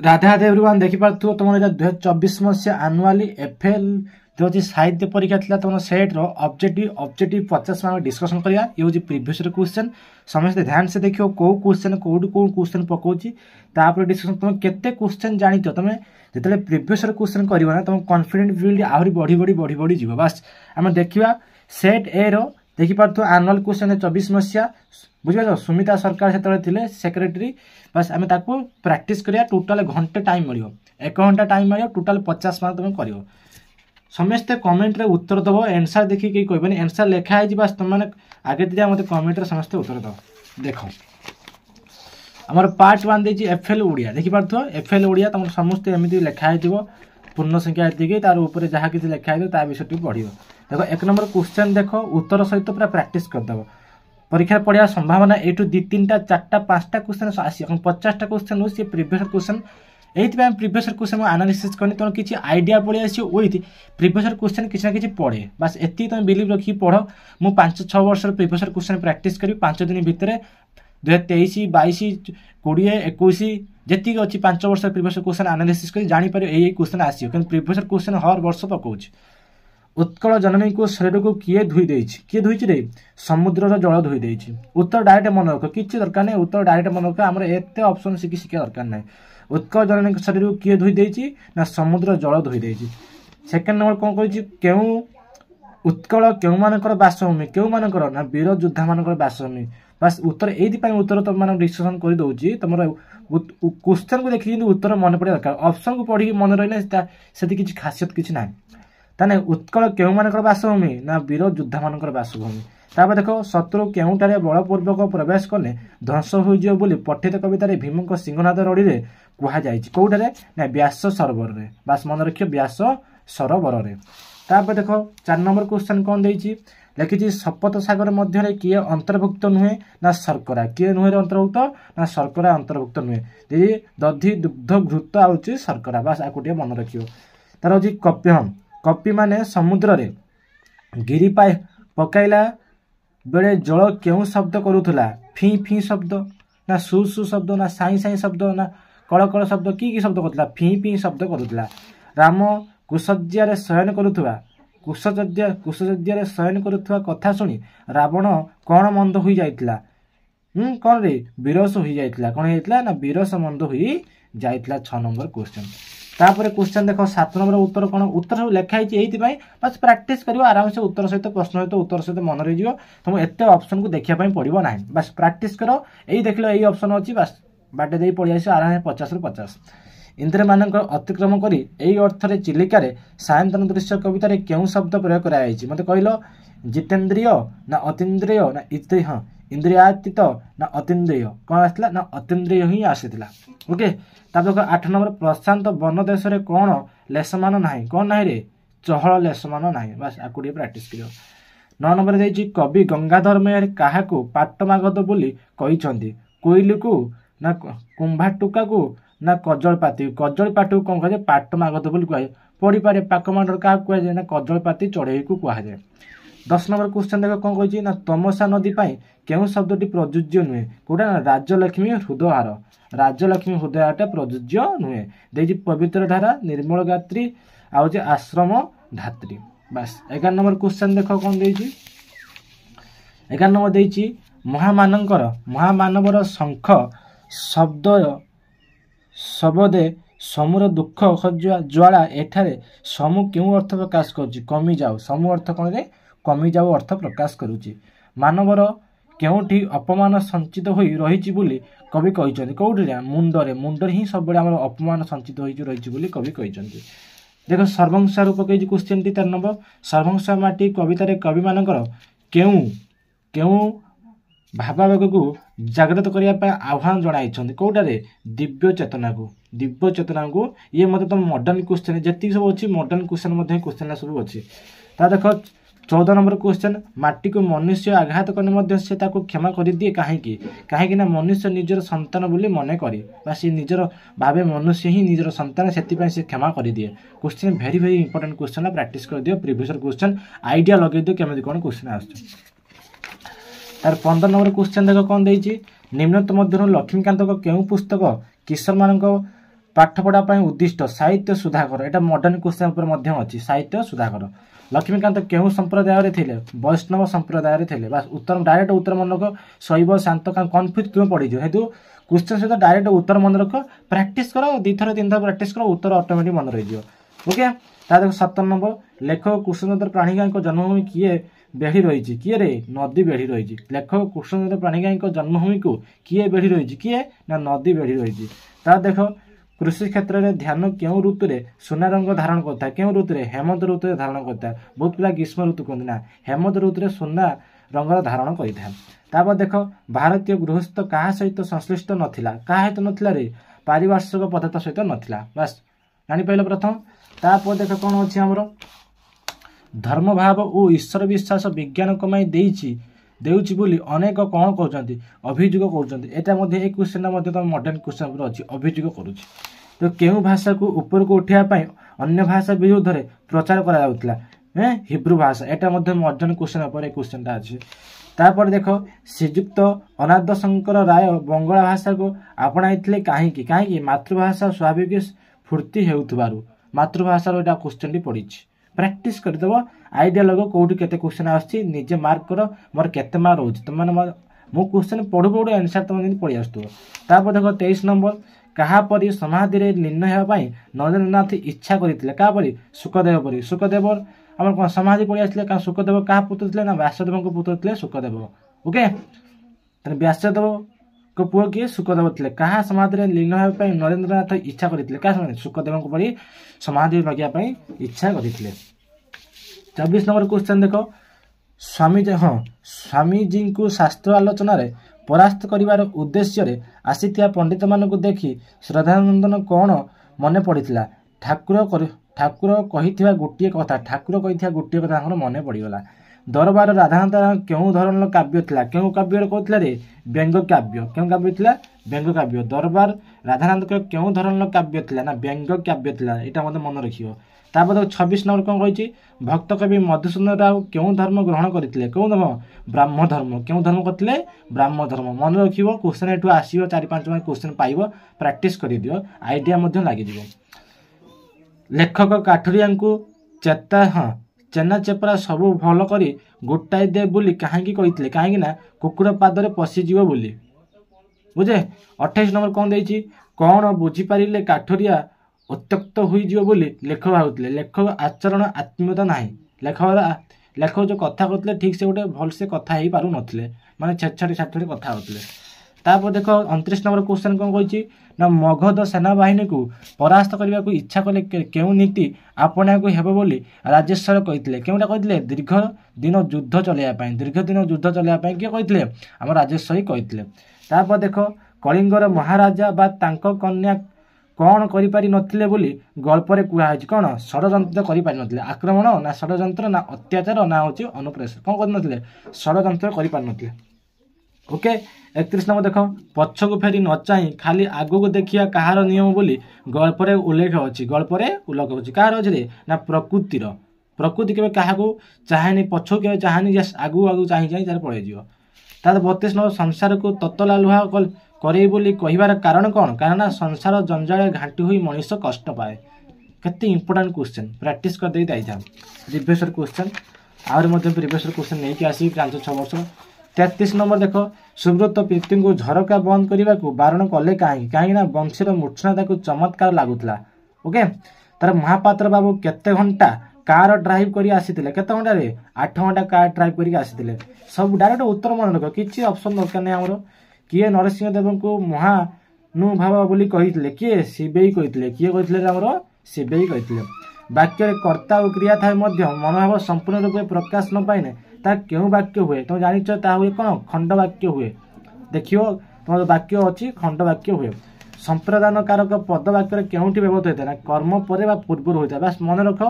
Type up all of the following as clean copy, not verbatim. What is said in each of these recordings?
Radhe Radhe everyone देखिपु तुम 2024 मसीहा आनुआली FL जो अच्छी साहित्य परीक्षा था तुम सेट ऑब्जेक्टिव 50 मार्क डिस्कसन करिया ये हूँ प्रीवियस क्वेश्चन समस्त ध्यान से देखियो कौ क्वेश्चन कौटू कौ क्वेश्चन पकाउची तापर डिस्कसन तुम केते क्वेश्चन जानित तुम जिते प्रीवियस क्वेश्चन कर ना तुम कॉन्फिडेंट बिल्ड आहरी बढ़ी बढ़ी बढ़ी बढ़ी जीव बस आम देखा सेट ए रो देखिपु आनुआल क्वेश्चन 24 मसीहा बुझे सुमिता सरकार से सेक्रेटरी बस आम प्रैक्टिस करिया टोटाल घंटे टाइम मिल 1 घंटा टाइम मिल टोटाल 50 मार्क तुम कर समस्ते कमेंट रे उत्तर दब एनसर देखिए कहबे एनसर लिखाई बस तुम मैंने आगे दिया मत कमेंट रे समस्ते उत्तर दब देख आमर पार्ट 1 देछि एफएल ओडिया देखि पारथो एफएल ओडिया तुम समस्ते एमती लिखाई पूर्ण संख्या एति तार ऊपर जहाँ किसी लिखाई ता विषय पढ़ियो देखो 1 नंबर क्वेश्चन देख उत्तर सहित पूरा प्रैक्टिस करदब परीक्षा पढ़ा संभावना एटू 2 3 4 5 क्वेश्चन आसी 50 क्वेश्चन सी प्रीवियस क्वेश्चन ये प्रीवियस क्वेश्चन एनालिसिस करनी तुम किसी आइडिया पड़े आसी विथ प्रीवियस क्वेश्चन किसी ना कि पढ़े बस एति तुम बिलीव रखी पढ़ मु 5-6 वर्ष प्रीवियस क्वेश्चन प्रैक्टिस करी 5 दिन भितर 2023 22 20 21 जी अच्छी 5 वर्ष प्रीवियस क्वेश्चन एनालिसिस कर जापर यही क्वेश्चन आसो कि प्रीवियस क्वेश्चन हर वर्ष पकाउछ उत्कल जननी को शरीर को किए धोई किए धोई रे समुद्र जल धोई देछि उत्तर डायरेक्ट मन रख किसी दरकार नहीं उत्तर डायरेक्ट मन रख आम एत ऑप्शन शिखा दरकार नहीं उत्कल जननी शरीर को किए धोई देछि ना समुद्र जल धोई देछि सेकेंड नंबर कौन कही क्यों उत्कल क्यों मानकर बासभूमि क्यों मानकर ना वीर योद्धा मानकर बासभूमि बस उत्तर ये उत्तर तुम मान डिस्कसन कर दूसरी तुम क्वेश्चन को देखिए उत्तर मन पड़ा दरकार ऑप्शन को पढ़ी मन रही से किसी खासियत किसी ना ताने उत्कल क्यों मानकर बासभूमि ना वीर योद्धा मानकर बासभूमि तापर देख शत्रु केउटारे बलपूर्वक प्रवेश कले ध्वंस हो बोली पठित कवितार भीम सिंहनाद रड़ी में कहुई कौटारे ना व्यास सरोवर में बास मन रखिए व्यास सरोवर में तापर देख 4 नंबर क्वेश्चन कौन देछि लिखी शपथ सागर मध्य किए अंतर्भुक्त नुहे ना शर्करा किए नुहे अंतर्भुक्त ना शर्करा अंतर्भुक्त नुहे दीदी दधि दुग्ध घृत आउची शर्करा बास आको टिके मन रखियो तार होची कप्यम कपि माने समुद्र रे गिरी पाए पकाइला बेले जल क्यों शब्द करूथला फी फी शब्द ना सु सु शब्द ना साई साई शब्द ना कल कल शब्द की शब्द करूथला फी फी शब्द करूथला राम कुशज्या रे शयन करूथवा कुशज्या रे शयन करूथवा कथा सुनी रावण कौन मंद होई जाइतला कौन रे विरस होई जाइतला कौन होइतला ना विरस मंद होई जाइतला 6 नंबर क्वेश्चन तापर क्वेश्चन देख 7 नंबर उत्तर कौन उत्तर सब लिखाई ये बस प्रैक्टिस करियो आराम से उत्तर सहित प्रश्न सहित उत्तर सहित मन रही तुम एत ऑप्शन को देखा पड़ो ना बस प्रैक्टिस करो यही देख लो यही ऑप्शन अच्छी बस बाटे दे पड़ी आस आराम से 50 ରୁ 50 इंद्र मान अतिक्रम कर यही अर्थ चिलिकार सायंतन दृश्य कवितार क्यों शब्द प्रयोग कर मत कहल जितेन्द्रिय ना अतीन्द्रिय ना हाँ इंद्रियातीत ना अतीन्द्रिय कौन आसला ना अतीन्द्रिय ही आसीला ओके तब 8 नंबर प्रशांत वन देश में कौन लेसमान ना कौन ना रे चहल लेसमान ना बस आको प्रैक्टिस कर 9 नंबर देखिए कवि गंगाधर मेहर क्या पाटमागध बोली कही कोइली को ना कुंभाटुका को ना कजलपाती कजलपाती को कौन कहे पाटमागध बोली कहे पढ़ी पारे पाकमांडर क्या कहुए ना कजलपाती चढ़ई को कहुए 10 नंबर क्वेश्चन देख कौन कही ना तमसा नदी पाई क्यों शब्दटी प्रযোज्य नुहे कौटा ना राजलक्ष्मी हृदयहार राजलक्ष्मी हृदयहारटा प्रযোज्य नुहे देखिए पवित्र धारा निर्मल गात्री आउे आश्रम धात्री बस 11 नंबर क्वेश्चन देख कौन देछि 11 नंबर देछि महामानवर शंख शब्द शबदे समूर दुख ज्वाला एठारे समू क्यों अर्थ प्रकाश करुच्ची कमी जाओ समू अर्थ कौन रे कमी जाओ अर्थ प्रकाश करुच्ची मानवर केउठी अपमान संचित होई रही बोली कवि कहते कौटी मुंडरे ही सब अपमान संचित होती बोली कवि कहते देख सर्वंसा रूप कही क्वेश्चन टी 13 नंबर सर्वंसा माटी कवितार कवि मानकर केउ केउ भावावेग को जागृत करने आह्वान जनाई कौटारे दिव्य चेतना को ये मतलब तुम मॉडर्न क्वेश्चन जी सब अच्छी मॉडर्न क्वेश्चन सब अच्छी ता देख 14 नंबर क्वेश्चन माटी को मनुष्य आघात करने से क्षमा कर दिए कहीं ना मनुष्य निजर संतान बोली मन करे सी निजर भावे मनुष्य ही निजर संतान से क्षमा कर दिए question very very important question practice कर दियो प्रीवियस क्वेश्चन आइडिया लगे दियो केमती कौन क्वेश्चन आसुछ तार 15 नंबर क्वेश्चन देख कौन देछि निम्नत मध्य लक्ष्मीकांत केउ पुस्तक किशोर मान पाठपढ़ा उद्दिष्ट साहित्य सुधाकर एटा मॉडर्न क्वेश्चन अच्छी साहित्य सुधाकर लक्ष्मीकांत केउ संप्रदाय रे थिले वैष्णव संप्रदाय रे थिले बस उत्तर डायरेक्ट उत्तर मन रख शैव शांत कन्फ्यूज तुम पड़ी जो हेतु क्वेश्चन सहित डायरेक्ट उत्तर मन रख प्रैक्टिस करो 2 थर 3 थर प्रैक्टिस करो उत्तर ऑटोमेटिक मन रही ओके ता देखो 17 नंबर लेखक कृष्णचंद्र प्राणिग्राही जन्मभूमि किए बेढ़ी रही किए रे नदी बेढ़ी रही लेखक कृष्णचंद्र प्राणिग्राही जन्मभूमि को किए बेढ़ी रही किए ना नदी बेढ़ी रही ता देखो कृषि क्षेत्र में ध्यान क्यों ऋतु रे सुना रंग धारण करता है क्यों ऋतु रे हेमंत ऋतु रे धारण करता है बहुत पिला ग्रीष्म ऋतु कहते ना हेमंत ऋतु रे सुना रंग धारण करता देख भारतीय गृहस्थ क्या सहित संश्लिष्ट नथिला क्या सहित नथिला रे पारिभाषिक पदार्थ सहित नथिला बस जानी पाइल प्रथम तापर देख कौन अच्छी आमर धर्म भाव और ईश्वर विश्वास विज्ञान कमाई देउची बोली अनेक कौन कहते अभियोग कहते यहाँ क्वेश्चन मॉडर्न क्वेश्चन अच्छी अभियोग करुच्ची तो क्यों भाषा को ऊपर को उठाई अन्य भाषा विरुद्ध में प्रचार करा हिब्रू भाषा यहाँ मॉडर्न क्वेश्चन पर क्वेश्चन अच्छे तापर देख श्रीजुक्त अनाथ शंकर राय बंगला भाषा को आपणाई कहीं मातृभाषा स्वाभाविक स्फूर्ति हेउथबारु मातृभाषा यहाँ क्वेश्चन पड़ी प्रैक्टिस करदेव आइडिया लग कौटी केते क्वेश्चन आछी निजे मार्क कर मोर केते मार्क रोज तुम मो क्वेश्चन पढ़ु पढ़ु आंसर तुम पड़ी आसुव तापर देख 23 नंबर कहा परी समाधि लीन होगापी नरेंद्रनाथ इच्छा करते क्या परी सुखदेव परी सुखदेव आम कौन समाधि पड़ी आसते क्या सुखदेव क्या पुत्र थे ना व्यासदेव को पुत्र थे सुखदेव ओके व्यासदेव को पुओ किए सुखदेव थे क्या समाधि लीन होगापी नरेंद्रनाथ इच्छा करते क्या सुखदेव को पढ़ी समाधि लगे इच्छा करते 24 नंबर क्वेश्चन देख स्वामीजी हाँ स्वामीजी को शास्त्र आलोचना रे परास्त करिवार उद्देश्य आसीथिया पंडित मानक देखि श्रद्धानंदन कौन मन पड़ता ठाकुर कही गोटे कथा मन पड़गला दरबार राधानाथ क्यों धरण काव्य था क्यों काव्य कहते रे व्यंग काव्य क्यों काव्य था व्यंग काव्य दरबार राधानाथ क्यों धरण काव्य था ना व्यंग काव्य था यहाँ मतलब मन रखियो तापर 26 नंबर कौन कही भक्त कवि मधुसूदन राव क्यों धर्म ग्रहण करते क्यों धर्म ब्राह्म धर्म क्यों धर्म करते ब्राह्म धर्म मन रखियो क्वेश्चन एठू आसियो 4-5 मार्क क्वेश्चन पाइबो प्रैक्टिस कर दियो आइडिया मध्य लागि दियो लेखक काठुरिया को चेता हाँ चेना चेपरा सब भल करी गोटाई दे बोली कहीं कहते कहीं कुकुर पादरे पशिज बोली बुझे 28 नंबर कौन देती कौन बुझीपारे काठुरिया उत्त्यक्त हो बोली लेखक भावुले लेखक आचरण आत्मीयता ना लेखक जो कथा कहते ठीक से गोटे भल से कथा हो पार नथिले माने छेछड़ी छाछड़ी कथा होते तापर देख 29 नंबर क्वेश्चन कौन कही ना मगध सेना बाहिनी को परास्त करने को इच्छा कले क्यों नीति आपणा को हेब बोली राजेश्वर कहते क्योंटा कहते दीर्घ दिन युद्ध चलैया दीर्घ दिन युद्ध चलैया किए कहते आम राजेश्वरी कहते तापर देख कलिंगर महाराजा बा तांको कन्या कौन करि नथिले बोली गल्परे कहुई कौन षड्यंत्र करि आक्रमण ना षड्यंत्र ना अत्याचार ना हूँ अनुप्रेस कौन कर षड्यंत्र करि ओके 31 नंबर देख पछक फेरी न चाह खाली आग को देखिया कहार नियम बोली गल्परे उल्लेख अच्छी गल्परे उल्लेख अच्छी कहार अच्छे रे ना प्रकृतिर प्रकृति के क्या चाहेनी पछक के चाहेनी आगू आगू चाह पड़े तार 32 नंबर संसार को ततला लुहा करे बोली कहिबार कारण कौन कारण संसार जंजाल घाटी हुई मनीष कष्ट पाए केते इंपोर्टेंट क्वेश्चन प्रैक्टिस कर दे जाई था प्रीवियस क्वेश्चन आउर मध्य प्रीवियस क्वेश्चन नहीं कि आसी 5-6 वर्ष 33 नंबर देख सुब्रत प्रीति को झरका बंद करने को बारण कले कहीं वंशीर मूर्छना चमत्कार लगुला ओके तार महापात्र बाबू केते घंटा कार ड्राइव करी आसीथिले केते घंटा रे 8 घंटा कार ड्राइव करी आसीथिले सब डायरेक्ट उत्तर मन रख किछि ऑप्शन दरकार नै हमरो किए नरसिंह देव को महानुभाव बोली कही किए शिवेई कही किए कही हमरो शिवेई कही वाक्य कर्ता और क्रिया थाए मनोभाव संपूर्ण रूप प्रकाश न पाइने ता क्यों वाक्य हुए तुम जानिच ता हुए कौन खंड वाक्य हुए देखियो तुम वाक्य अच्छी खंड वाक्य हुए संप्रदान कारक पद वाक्य क्योंठी व्यवहृत होता है कर्म पर पूर्व होता है बस मन रख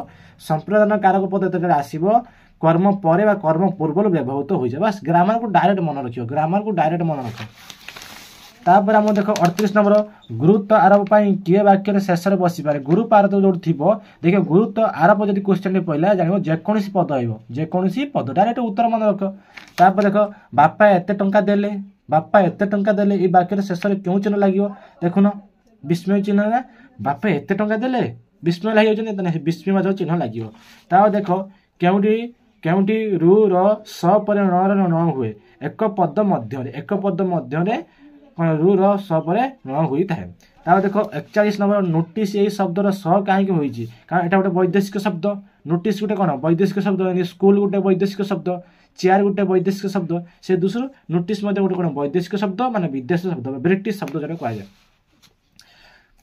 संप्रदान कारक पद आसो कर्म पर कर्म पूर्व व्यवहृत हो जाए बस ग्रामर को डायरेक्ट मन रखियो ग्रामर को डायरेक्ट मन रख तापर आम देख 38 नंबर गुरुत्व आरोप किए वाक्य शेष में बसी पारे गुरुत्व आरोप जो थी देख गुरुत्व आरोप जब क्वेश्चन पड़ा जान जेकोसी पद जेकोसी पद डायरेक्ट उत्तर मन रख तापर देख बापा एत टंका देले बापा एत टंका देले ये वाक्य शेष में क्यों चिन्ह लगे देखुन विस्मय चिन्ह ना बापे एत टंका देले विस्मय लगे विस्मयवाचक चिन्ह लगे ता देख केउटी रु र स पर न हुए एक पद मध्य कौन रु र स पर न हुई थाए ता देख 41 नंबर नोटिस यही शब्दर स कहीं होती कारण यहाँ गोटे वैदेशिक शब्द नोटिस गोटे कौन वैदेशिक शब्द स्कूल गोटे वैदेशिक शब्द चेयर गोटे वैदेशिक शब्द से दूसर नोटिस गोटे कौन वैदेशिक शब्द माने विदेश शब्द ब्रिटिश शब्द जो कहुए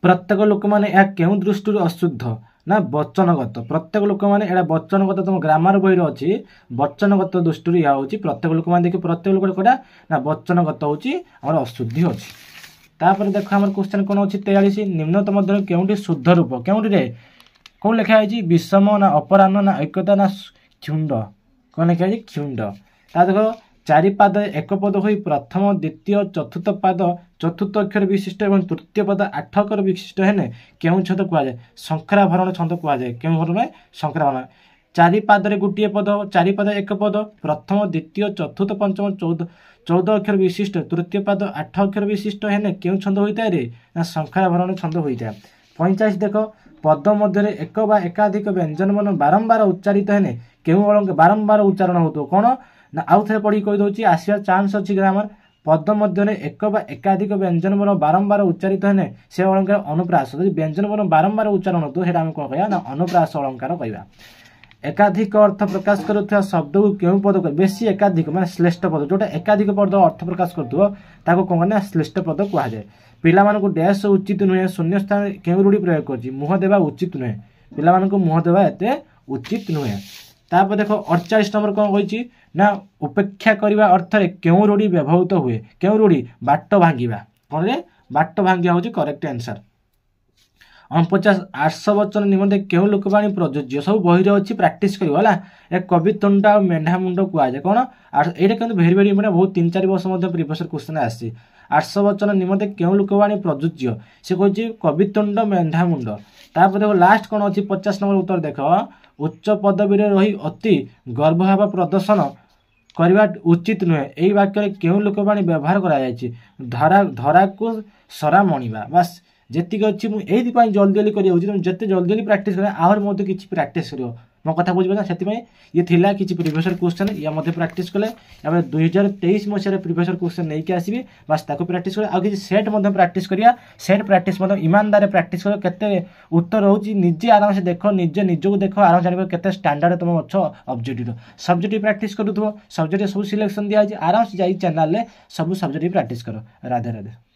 प्रत्येक लोक मैंने यह क्यों दृष्टि अशुद्ध ना वचनगत प्रत्येक लोक मैंने यहाँ वचनगत तुम ग्रामर बही अच्छी वचनगत दृष्टि यह हूँ प्रत्येक लोक मैंने देखिए प्रत्येक लोक कौटा ना वचनगत हूँ अशुद्धि अच्छी तापर देख आम क्वेश्चन कौन अच्छी 43 निम्नतम मध्य केउटी शुद्ध रूप केउटी कौन लिखाई विषम ना अपराह्न ना ऐक्यता ना क्षुंड कौन लिखाई क्षुंड ता देख चारि पाद एक पद हो प्रथम द्वितीय चतुर्थ पाद चतुर्थ अक्षर विशिष्ट और तृतीय पद 8 अक्षर विशिष्ट है क्यों छंद कहुए शंकराभरण छंद कहुए क्यों भरण शंकराभरण चारि पाद गोटे पद चारि पाद एक पद प्रथम द्वितीय चतुर्थ पंचम 14 अक्षर विशिष्ट तृतीय पाद 8 अक्षर विशिष्ट है क्यों छंद होता है ना शंकराभरण छंद होता है 45 देख पद मध्य एक बा एकाधिक व्यंजन मन बारंबार उच्चारित है क्यों अलंकार बारंबार उच्चारण हो कौन ना आउ थे पढ़ी कहीदे आसवा चान्स अच्छी ग्रामर पद मध्य एक बा एकाधिक व्यंजन मन बारंबार उच्चारित है से अलंकार अनुप्रास व्यंजन मन बारंबार उच्चारण हो कौन कह ना अनुप्रास अलंकार कहवा एकाधिक अर्थ प्रकाश करुवा शब्द को क्यों पद कह बेसी एकाधिक माने श्रेष्ठ पद जोटा एकाधिक पद अर्थ प्रकाश करूँ कौन श्रेष्ठ पद कहुए पिला डैश उचित नुहे शून्य स्थान क्यों रूढ़ी प्रयोग कर मुह देवा उचित नुहे पिला मुह देवा एत उचित नुहे तापर देख 48 नंबर कौन कही ना उपेक्षा करने अर्थ क्यों रूढ़ी व्यवहृत हुए क्यों रूढ़ी बाट भांगा कौन बाट भांगा हूँ करेक्ट आंसर 49 800 वचन निमंते क्यों लोकवाणी प्रযোज्य सब बही अच्छी प्राक्ट कर एक कवितंडा और मेढ़ा मुंड कहुए कौन ये भेरी भेरी बहुत 3-4 वर्ष प्रिवियस क्वेश्चन आसी 800 वचन निमंते क्यों लोकवाणी प्रযোज्य से कह कवितुंड मेढ़ा मुंड तापर देखो लास्ट कौन अच्छी 50 नंबर उत्तर देख उच्च पदवी रही अति गर्वभाव प्रदर्शन करवा उचित नुहे यही वाक्य क्यों लोकवाणी व्यवहार करा धरा को सरा मणिबा बस जेतिक अच्छी मुझे जल्दी जल्दी कर जिते जल्दी प्राक्ट कर आहरी मत कि प्राक्ट कर मो कथा बुझे से ये थिला कि प्रिवियस क्वेश्चन या प्राक्ट कले 2023 मसीह प्रिवियस क्वेश्चन नहीं कि आसबि बस ताको प्राक्ट कर आगे सेट प्राक्ट करिया सेट प्राक्ट ईमानदार प्राक्ट कर केते उत्तर होची निजे आराम से देख निजे निजको देख आराम जान केते स्टैंडर्ड तुम अच्छ ऑब्जेक्टिव सब्जेक्टिव प्राक्ट करूथो सब्जेक्ट सब सिलेक्शन दिया आराम से जाई चैनल सब सब्जेक्टिव प्राक्ट करो राधे राधे।